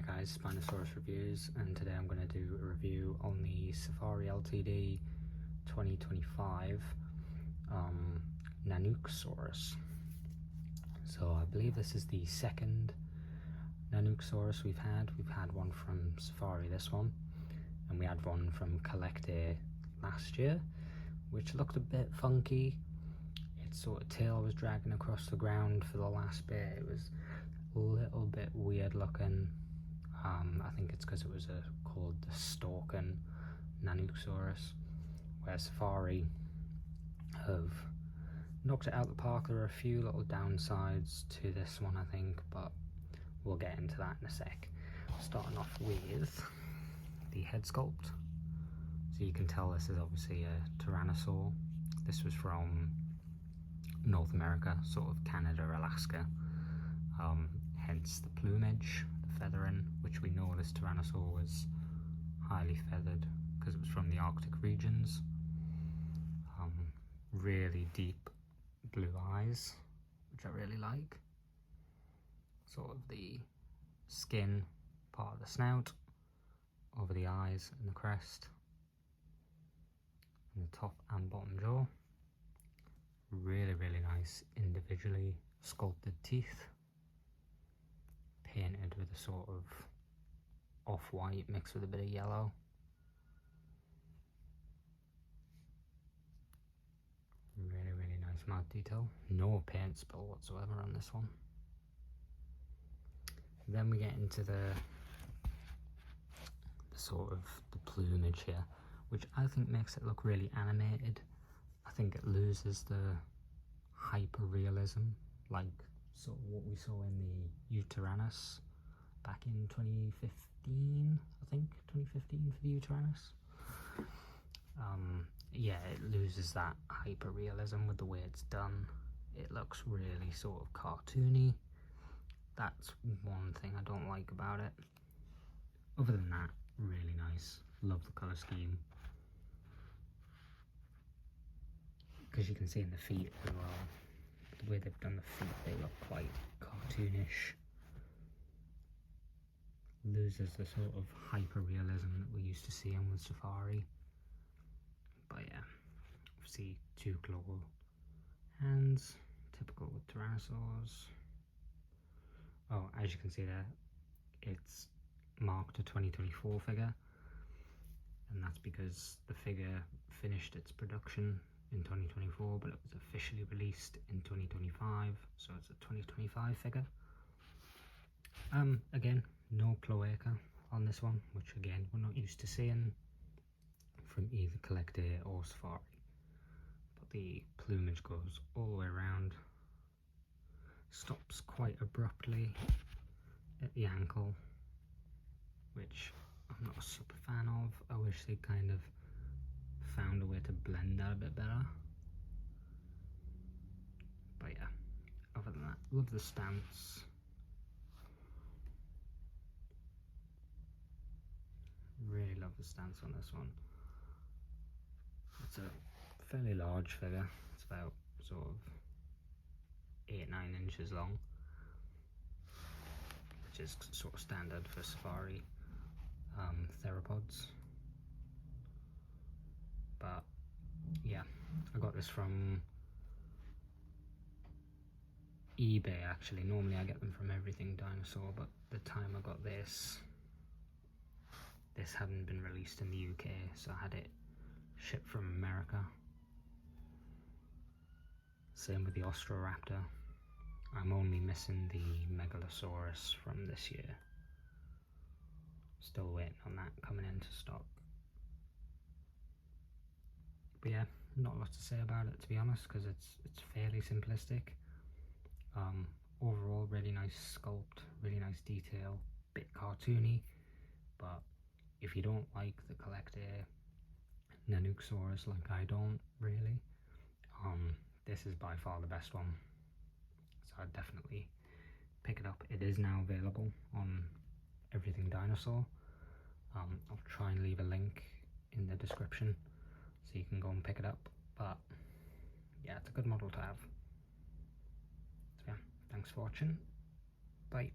Alright guys, Spinosaurus Reviews, and today I'm going to do a review on the Safari Ltd 2025 Nanuqsaurus. So I believe this is the second Nanuqsaurus we've had. We've had one from Safari, this one, and we had one from Collect last year, which looked a bit funky. Its sort of tail was dragging across the ground for the last bit. It was a little bit weird looking. I think it's because it was called the Stalking Nanuqsaurus, where Safari have knocked it out the park. There are a few little downsides to this one, I think, but we'll get into that in a sec. Starting off with the head sculpt. So you can tell this is obviously a tyrannosaur. This was from North America, sort of Canada, Alaska. Hence the plumage, the feathering, which we know this tyrannosaur was highly feathered because it was from the Arctic regions. Really deep blue eyes, which I really like. Sort of the skin part of the snout, over the eyes and the crest, and the top and bottom jaw. Really nice individually sculpted teeth, painted with a sort of off-white mixed with a bit of yellow. Really nice matte detail. No paint spill whatsoever on this one. Then we get into the sort of the plumage here, which I think makes it look really animated. I think it loses the hyper-realism, like sort of what we saw in the Utyrannus back in 2015, I think, 2015 for the Utyrannus. Yeah, it loses that hyper-realism with the way it's done. It looks really sort of cartoony. That's one thing I don't like about it. Other than that, really nice. Love the colour scheme. Because you can see in the feet as well, the way they've done the feet, they look quite cartoonish. Loses the sort of hyper-realism that we're used to seeing with Safari. But yeah, obviously two claw hands, typical with tyrannosaurs. Oh, as you can see there, it's marked a 2024 figure, and that's because the figure finished its production in 2024, but it was officially released in 2025, so it's a 2025 figure. Again, no cloaca on this one, which again we're not used to seeing from either Collect or Safari. But the plumage goes all the way around, stops quite abruptly at the ankle, which I'm not a super fan of. I wish they kind of found a way to blend that a bit better. But yeah, other than that, love the stance. Really love the stance on this one. It's a fairly large figure. It's about sort of 8-9 inches long, which is sort of standard for Safari theropods. But yeah, I got this from eBay actually. Normally I get them from Everything Dinosaur, but the time I got this hadn't been released in the UK, so I had it shipped from America. Same with the Ostroraptor. I'm only missing the Megalosaurus from this year. Still waiting on that coming into stock. But yeah, not a lot to say about it, to be honest, because it's fairly simplistic. Overall, really nice sculpt, really nice detail, bit cartoony, but if you don't like the Collect Nanuqsaurus like I don't really, this is by far the best one, so I'd definitely pick it up. It is now available on Everything Dinosaur. I'll try and leave a link in the description so you can go and pick it up, but yeah, it's a good model to have. So yeah, thanks for watching, bye.